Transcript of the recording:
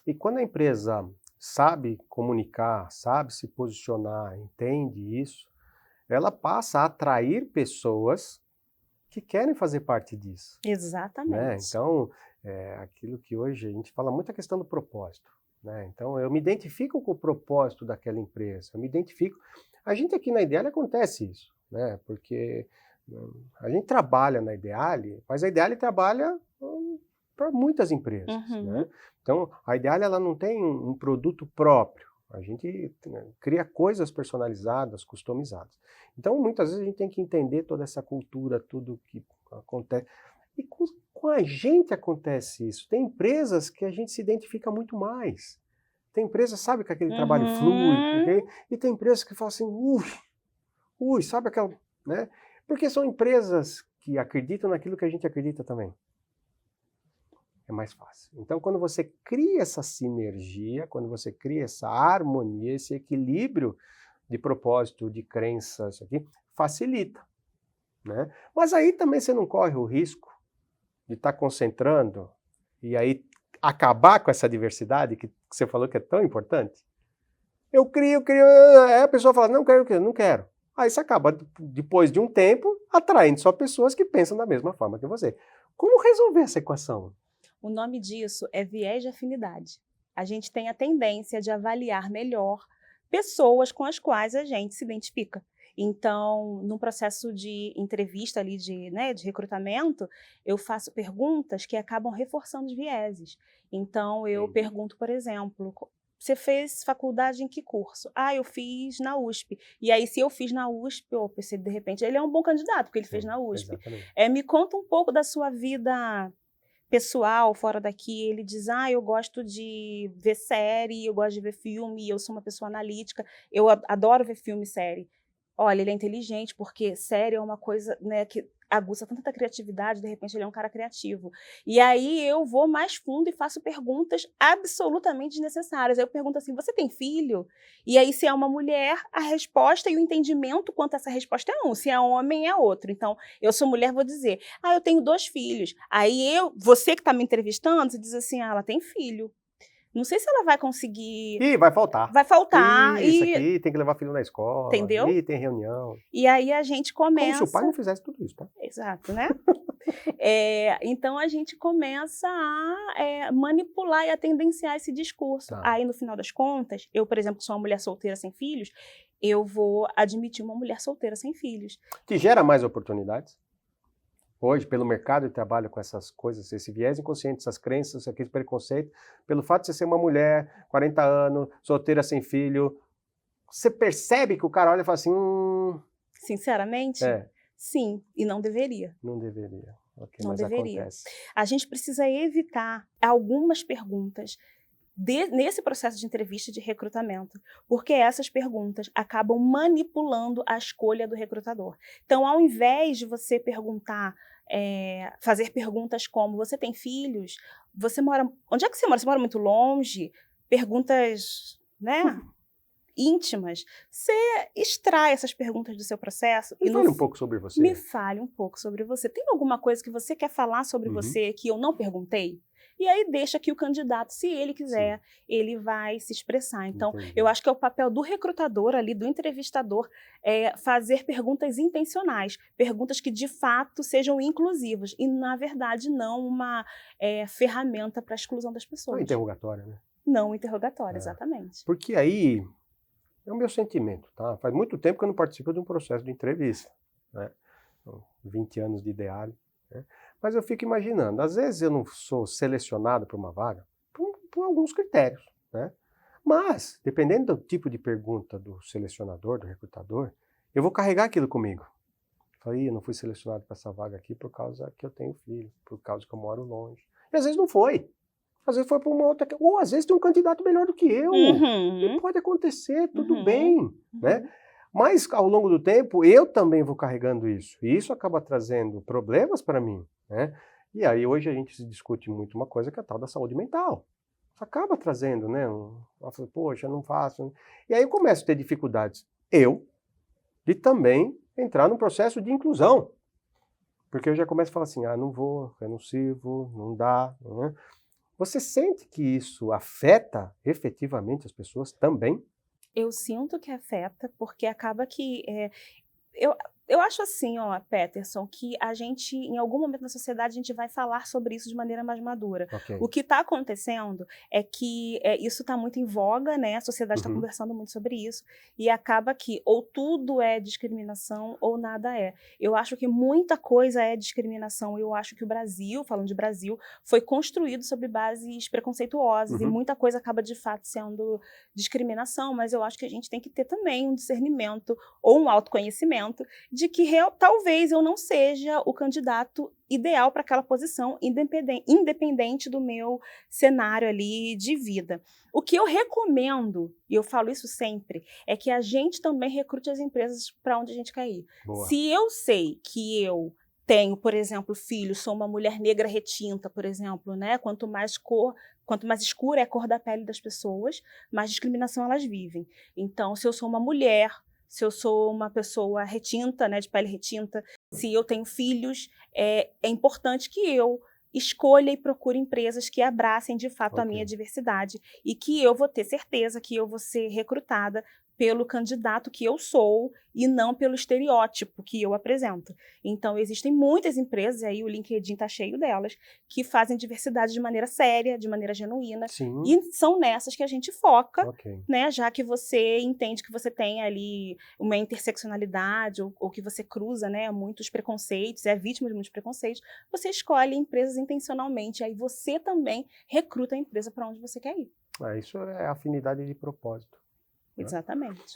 E quando a empresa sabe comunicar, sabe se posicionar, entende isso, ela passa a atrair pessoas que querem fazer parte disso, né? Exatamente. Então, aquilo que hoje a gente fala muito a questão do propósito, né? Então, eu me identifico com o propósito daquela empresa, eu me identifico. A gente aqui na Ideale acontece isso, né? Porque a gente trabalha na Ideale, mas a Ideale trabalha para muitas empresas, né? Uhum. Então, a Ideale ela não tem um produto próprio. A gente, né, cria coisas personalizadas, customizadas. Então, muitas vezes a gente tem que entender toda essa cultura, tudo que acontece. E com a gente acontece isso. Tem empresas que a gente se identifica muito mais. Tem empresas, sabe, que aquele trabalho flui, Uhum. e tem empresas que falam assim, ui, sabe aquela, né? Porque são empresas que acreditam naquilo que a gente acredita também. É mais fácil. Então, quando você cria essa sinergia, quando você cria essa harmonia, esse equilíbrio de propósito, de crença, isso aqui, facilita, né? Mas aí também você não corre o risco de estar concentrando e aí acabar com essa diversidade que você falou que é tão importante. Eu crio, aí a pessoa fala, não quero, não quero. Aí você acaba, depois de um tempo, atraindo só pessoas que pensam da mesma forma que você. Como resolver essa equação? O nome disso é viés de afinidade. A gente tem a tendência de avaliar melhor pessoas com as quais a gente se identifica. Então, no processo de entrevista ali de recrutamento, eu faço perguntas que acabam reforçando os vieses. Então, eu Entendi. pergunto, por exemplo, você fez faculdade em que curso? Ah, eu fiz na USP. E aí, se eu fiz na USP, ou se de repente ele é um bom candidato, porque ele fez Sim, na USP. exatamente. Me conta um pouco da sua vida pessoal fora daqui. Ele diz: "Ah, eu gosto de ver série, eu gosto de ver filme, eu sou uma pessoa analítica, eu adoro ver filme e série". Olha, ele é inteligente, porque série é uma coisa, né, que aguça tanta criatividade, de repente ele é um cara criativo. E aí eu vou mais fundo e faço perguntas absolutamente desnecessárias. Aí eu pergunto assim: "Você tem filho?". E aí, se é uma mulher, a resposta e o entendimento quanto a essa resposta é um, se é homem é outro. Então, eu sou mulher, vou dizer: "Ah, eu tenho 2 filhos". Aí você que está me entrevistando, você diz assim: "Ah, ela tem filho. Não sei se ela vai conseguir, Ih, vai faltar. vai faltar", Ih, isso e aqui tem que levar filho na escola. entendeu? Ih, tem reunião. E aí a gente Como se o pai começa, não fizesse tudo isso, tá? exato, né? Então a gente começa a, manipular e a tendenciar esse discurso. Tá. Aí, no final das contas, eu, por exemplo, que sou uma mulher solteira sem filhos, eu vou admitir uma mulher solteira sem filhos. Te gera mais oportunidades? Hoje, pelo mercado de trabalho com essas coisas, esse viés inconsciente, essas crenças, aquele preconceito, pelo fato de você ser uma mulher, 40 anos, solteira sem filho, você percebe que o cara olha e fala assim, Sinceramente, é, sim, e não deveria. não deveria. Ok, Não mas deveria. acontece. A gente precisa evitar algumas perguntas nesse processo de entrevista de recrutamento, porque essas perguntas acabam manipulando a escolha do recrutador. Então, ao invés de você perguntar, fazer perguntas como: "Você tem filhos? Você mora, onde é que você mora? Você mora muito longe?", perguntas, né, íntimas. Você extrai essas perguntas do seu processo Me e no fale um fi pouco sobre me você. fale um pouco sobre você. Tem alguma coisa que você quer falar sobre Uhum, você que eu não perguntei? E aí deixa que o candidato, se ele sim, quiser, ele vai se expressar. Então, eu entendi. acho que é o papel do recrutador ali, do entrevistador, fazer perguntas intencionais, perguntas que de fato sejam inclusivas e, na verdade, não uma, ferramenta para a exclusão das É um pessoas. interrogatório, né? Não interrogatório, É. exatamente. Porque aí é o meu sentimento, tá? Faz muito tempo que eu não participo de um processo de entrevista, né? São 20 anos de ideário, né? Mas eu fico imaginando, às vezes eu não sou selecionado para uma vaga por alguns critérios, né? Mas, dependendo do tipo de pergunta do selecionador, do recrutador, eu vou carregar aquilo comigo. Falei, eu não fui selecionado para essa vaga aqui por causa que eu tenho filho, por causa que eu moro longe. E às vezes não foi. Às vezes foi para uma outra. Ou às vezes tem um candidato melhor do que eu. E Uhum, pode acontecer, tudo uhum, bem, né? uhum. Mas ao longo do tempo eu também vou carregando isso. E isso acaba trazendo problemas para mim, né? E aí hoje a gente se discute muito uma coisa que é a tal da saúde mental. Isso acaba trazendo, né? Poxa, eu não faço. E aí eu começo a ter dificuldades. Eu, de também entrar num processo de inclusão. Porque eu já começo a falar assim, não vou, eu não sirvo, não dá, né? Você sente que isso afeta efetivamente as pessoas também? Eu sinto que afeta, porque acaba que eu, eu acho assim, ó, Peterson, que a gente, em algum momento na sociedade, a gente vai falar sobre isso de maneira mais madura. Ok. O que está acontecendo é que isso está muito em voga, né? A sociedade está Uhum. conversando muito sobre isso, e acaba que ou tudo é discriminação ou nada é. Eu acho que muita coisa é discriminação. Eu acho que o Brasil, falando de Brasil, foi construído sobre bases preconceituosas, e Uhum. muita coisa acaba de fato sendo discriminação, mas eu acho que a gente tem que ter também um discernimento ou um autoconhecimento de que talvez eu não seja o candidato ideal para aquela posição, independente do meu cenário ali de vida. O que eu recomendo, e eu falo isso sempre, é que a gente também recrute as empresas para onde a gente quer ir. Boa. Se eu sei que eu tenho, por exemplo, filhos, sou uma mulher negra retinta, por exemplo, né? Quanto mais escura é a cor da pele das pessoas, mais discriminação elas vivem. Então, se eu sou uma mulher, se eu sou uma pessoa retinta, né, de pele retinta, se eu tenho filhos, é importante que eu escolha e procure empresas que abracem de fato a minha Ok. diversidade e que eu vou ter certeza que eu vou ser recrutada pelo candidato que eu sou e não pelo estereótipo que eu apresento. Então, existem muitas empresas, e aí o LinkedIn está cheio delas, que fazem diversidade de maneira séria, de maneira genuína, Sim. e são nessas que a gente foca, Ok. né, já que você entende que você tem ali uma interseccionalidade ou que você cruza, né, muitos preconceitos, é vítima de muitos preconceitos, você escolhe empresas intencionalmente, aí você também recruta a empresa para onde você quer ir. Isso é afinidade de propósito. Exatamente.